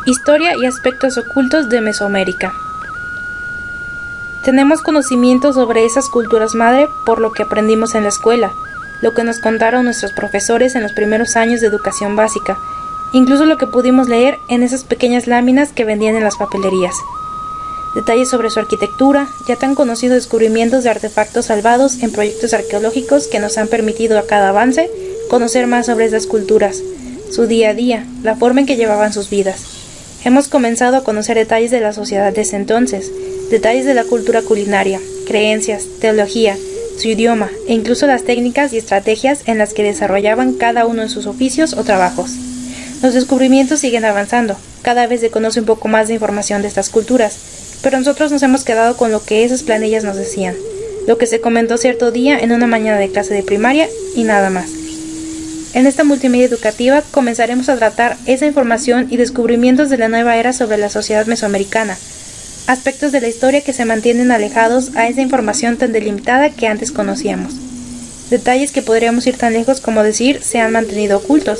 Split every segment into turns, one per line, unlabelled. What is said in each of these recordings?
Historia y aspectos ocultos de Mesoamérica. Tenemos conocimiento sobre esas culturas madre por lo que aprendimos en la escuela, lo que nos contaron nuestros profesores en los primeros años de educación básica, incluso lo que pudimos leer en esas pequeñas láminas que vendían en las papelerías. Detalles sobre su arquitectura, ya tan conocidos descubrimientos de artefactos salvados en proyectos arqueológicos que nos han permitido a cada avance conocer más sobre esas culturas, su día a día, la forma en que llevaban sus vidas. Hemos comenzado a conocer detalles de la sociedad de ese entonces, detalles de la cultura culinaria, creencias, teología, su idioma e incluso las técnicas y estrategias en las que desarrollaban cada uno de sus oficios o trabajos. Los descubrimientos siguen avanzando, cada vez se conoce un poco más de información de estas culturas, pero nosotros nos hemos quedado con lo que esas planillas nos decían, lo que se comentó cierto día en una mañana de clase de primaria y nada más. En esta multimedia educativa comenzaremos a tratar esa información y descubrimientos de la nueva era sobre la sociedad mesoamericana, aspectos de la historia que se mantienen alejados a esa información tan delimitada que antes conocíamos. Detalles que podríamos ir tan lejos como decir se han mantenido ocultos,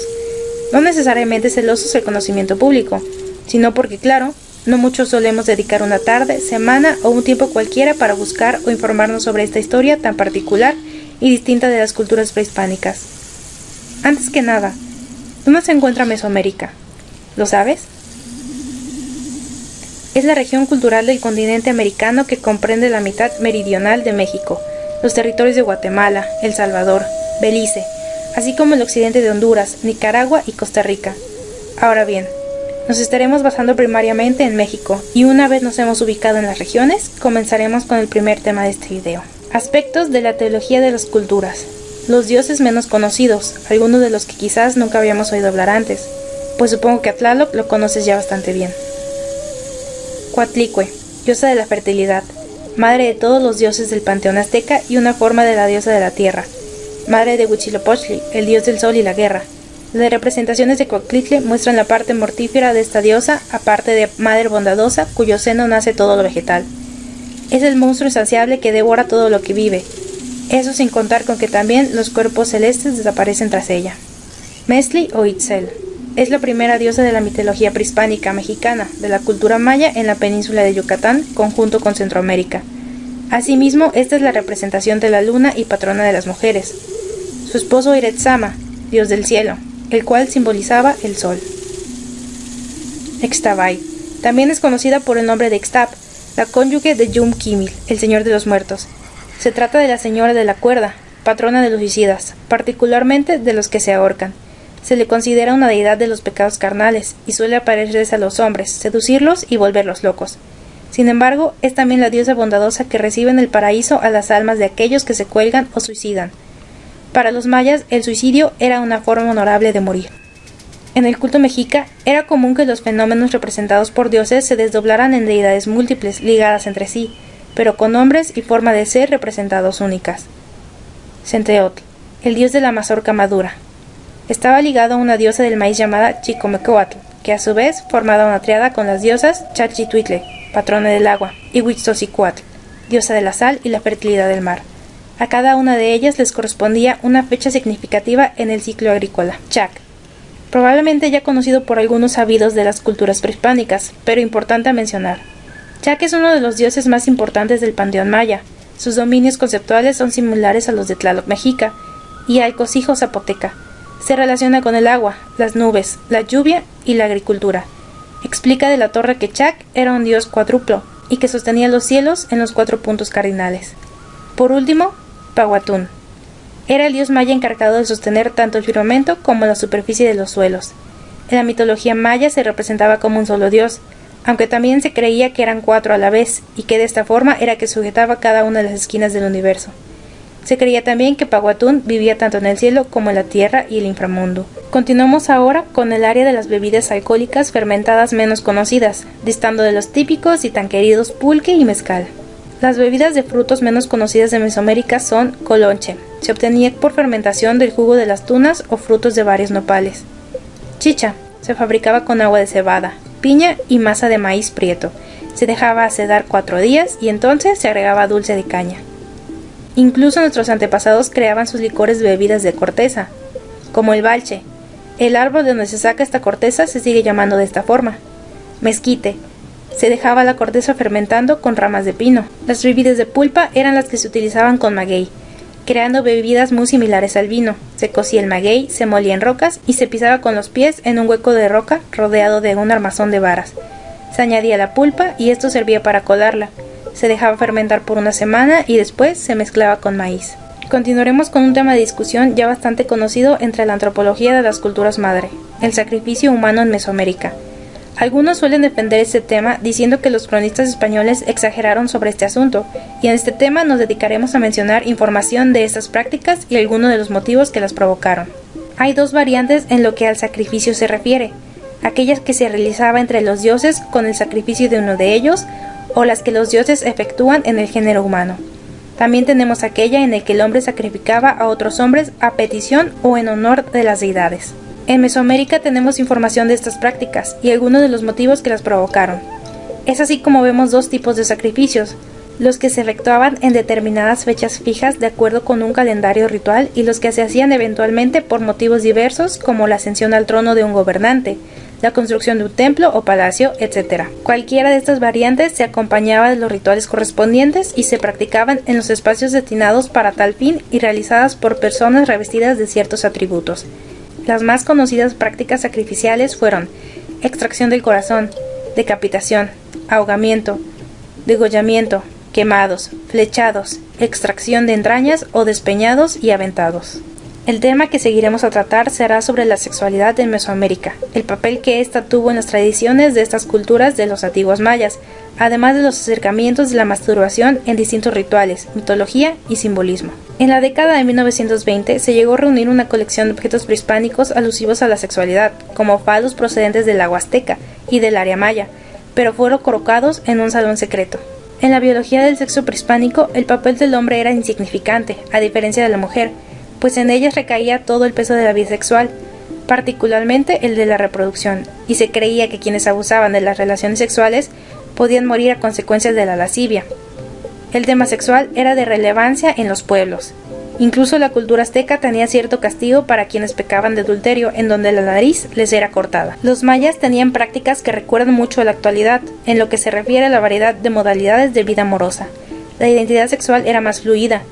no necesariamente celosos del conocimiento público, sino porque, claro, no muchos solemos dedicar una tarde, semana o un tiempo cualquiera para buscar o informarnos sobre esta historia tan particular y distinta de las culturas prehispánicas. Antes que nada, ¿dónde se encuentra Mesoamérica? ¿Lo sabes? Es la región cultural del continente americano que comprende la mitad meridional de México, los territorios de Guatemala, El Salvador, Belice, así como el occidente de Honduras, Nicaragua y Costa Rica. Ahora bien, nos estaremos basando primariamente en México, y una vez nos hemos ubicado en las regiones, comenzaremos con el primer tema de este video. Aspectos de la teología de las culturas. Los dioses menos conocidos, algunos de los que quizás nunca habíamos oído hablar antes, pues supongo que a Tlaloc lo conoces ya bastante bien. Coatlicue, diosa de la fertilidad, madre de todos los dioses del panteón azteca y una forma de la diosa de la tierra, madre de Huitzilopochtli, el dios del sol y la guerra. Las representaciones de Coatlicue muestran la parte mortífera de esta diosa, aparte de madre bondadosa, cuyo seno nace todo lo vegetal. Es el monstruo insaciable que devora todo lo que vive, eso sin contar con que también los cuerpos celestes desaparecen tras ella. Mesli o Itzel es la primera diosa de la mitología prehispánica mexicana, de la cultura maya en la península de Yucatán, conjunto con Centroamérica. Asimismo, esta es la representación de la luna y patrona de las mujeres. Su esposo era Itzama, dios del cielo, el cual simbolizaba el sol. Ixtabay también es conocida por el nombre de Ixtab, la cónyuge de Yum Kimil, el señor de los muertos. Se trata de la señora de la cuerda, patrona de los suicidas, particularmente de los que se ahorcan. Se le considera una deidad de los pecados carnales y suele aparecerse a los hombres, seducirlos y volverlos locos. Sin embargo, es también la diosa bondadosa que recibe en el paraíso a las almas de aquellos que se cuelgan o suicidan. Para los mayas, el suicidio era una forma honorable de morir. En el culto mexica, era común que los fenómenos representados por dioses se desdoblaran en deidades múltiples, ligadas entre sí, pero con nombres y forma de ser representados únicas. Centeotl, el dios de la mazorca madura. Estaba ligado a una diosa del maíz llamada Chicomecoatl, que a su vez formaba una triada con las diosas Chachituitle, patrona del agua, y Huitzocicuatl, diosa de la sal y la fertilidad del mar. A cada una de ellas les correspondía una fecha significativa en el ciclo agrícola, Chac, probablemente ya conocido por algunos sabidos de las culturas prehispánicas, pero importante a mencionar. Chac es uno de los dioses más importantes del panteón maya. Sus dominios conceptuales son similares a los de Tlaloc mexica y Alcosijo zapoteca. Se relaciona con el agua, las nubes, la lluvia y la agricultura. Explica de la torre que Chac era un dios cuádruplo y que sostenía los cielos en los 4 puntos cardinales. Por último, Pahuatún. Era el dios maya encargado de sostener tanto el firmamento como la superficie de los suelos. En la mitología maya se representaba como un solo dios, aunque también se creía que eran 4 a la vez, y que de esta forma era que sujetaba cada una de las esquinas del universo. Se creía también que Pahuatún vivía tanto en el cielo como en la tierra y el inframundo. Continuamos ahora con el área de las bebidas alcohólicas fermentadas menos conocidas, distando de los típicos y tan queridos pulque y mezcal. Las bebidas de frutos menos conocidas de Mesoamérica son colonche. Se obtenía por fermentación del jugo de las tunas o frutos de varios nopales. Chicha. Se fabricaba con agua de cebada, piña y masa de maíz prieto. Se dejaba acedar 4 días y entonces se agregaba dulce de caña. Incluso nuestros antepasados creaban sus licores de bebidas de corteza, como el balche. El árbol de donde se saca esta corteza se sigue llamando de esta forma. Mezquite. Se dejaba la corteza fermentando con ramas de pino. Las bebidas de pulpa eran las que se utilizaban con maguey, creando bebidas muy similares al vino. Se cocía el maguey, se molía en rocas y se pisaba con los pies en un hueco de roca rodeado de un armazón de varas. Se añadía la pulpa y esto servía para colarla. Se dejaba fermentar por una semana y después se mezclaba con maíz. Continuaremos con un tema de discusión ya bastante conocido entre la antropología de las culturas madre, el sacrificio humano en Mesoamérica. Algunos suelen defender este tema diciendo que los cronistas españoles exageraron sobre este asunto, y en este tema nos dedicaremos a mencionar información de estas prácticas y algunos de los motivos que las provocaron. Hay dos variantes en lo que al sacrificio se refiere, aquellas que se realizaba entre los dioses con el sacrificio de uno de ellos, o las que los dioses efectúan en el género humano. También tenemos aquella en la que el hombre sacrificaba a otros hombres a petición o en honor de las deidades. En Mesoamérica tenemos información de estas prácticas y algunos de los motivos que las provocaron. Es así como vemos dos tipos de sacrificios, los que se efectuaban en determinadas fechas fijas de acuerdo con un calendario ritual y los que se hacían eventualmente por motivos diversos como la ascensión al trono de un gobernante, la construcción de un templo o palacio, etc. Cualquiera de estas variantes se acompañaba de los rituales correspondientes y se practicaban en los espacios destinados para tal fin y realizadas por personas revestidas de ciertos atributos. Las más conocidas prácticas sacrificiales fueron extracción del corazón, decapitación, ahogamiento, degollamiento, quemados, flechados, extracción de entrañas o despeñados y aventados. El tema que seguiremos a tratar será sobre la sexualidad en Mesoamérica, el papel que ésta tuvo en las tradiciones de estas culturas de los antiguos mayas, además de los acercamientos de la masturbación en distintos rituales, mitología y simbolismo. En la década de 1920 se llegó a reunir una colección de objetos prehispánicos alusivos a la sexualidad, como falos procedentes de la Huasteca y del área maya, pero fueron colocados en un salón secreto. En la biología del sexo prehispánico, el papel del hombre era insignificante, a diferencia de la mujer, pues en ellas recaía todo el peso de la vida sexual, particularmente el de la reproducción, y se creía que quienes abusaban de las relaciones sexuales podían morir a consecuencias de la lascivia. El tema sexual era de relevancia en los pueblos. Incluso la cultura azteca tenía cierto castigo para quienes pecaban de adulterio, en donde la nariz les era cortada. Los mayas tenían prácticas que recuerdan mucho a la actualidad, en lo que se refiere a la variedad de modalidades de vida amorosa. La identidad sexual era más fluida.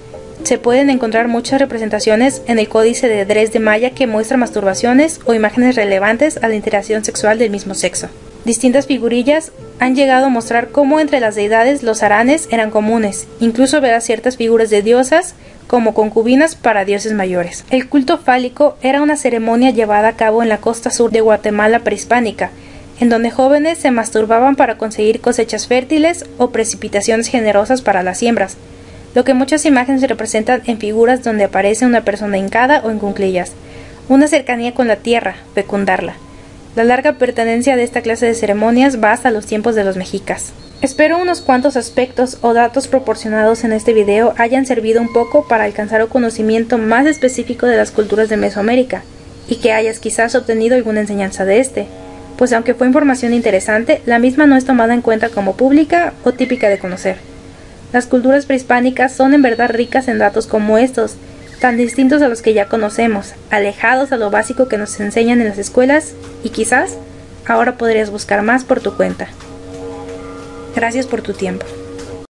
Se pueden encontrar muchas representaciones en el Códice de Dresde Maya que muestran masturbaciones o imágenes relevantes a la interacción sexual del mismo sexo. Distintas figurillas han llegado a mostrar cómo entre las deidades los haranes eran comunes, incluso verás ciertas figuras de diosas como concubinas para dioses mayores. El culto fálico era una ceremonia llevada a cabo en la costa sur de Guatemala prehispánica, en donde jóvenes se masturbaban para conseguir cosechas fértiles o precipitaciones generosas para las siembras, lo que muchas imágenes representan en figuras donde aparece una persona hincada o en cuclillas, una cercanía con la tierra, fecundarla. La larga pertenencia de esta clase de ceremonias va hasta los tiempos de los mexicas. Espero unos cuantos aspectos o datos proporcionados en este video hayan servido un poco para alcanzar un conocimiento más específico de las culturas de Mesoamérica, y que hayas quizás obtenido alguna enseñanza de este, pues aunque fue información interesante, la misma no es tomada en cuenta como pública o típica de conocer. Las culturas prehispánicas son en verdad ricas en datos como estos, tan distintos a los que ya conocemos, alejados a lo básico que nos enseñan en las escuelas, y quizás ahora podrías buscar más por tu cuenta. Gracias por tu tiempo.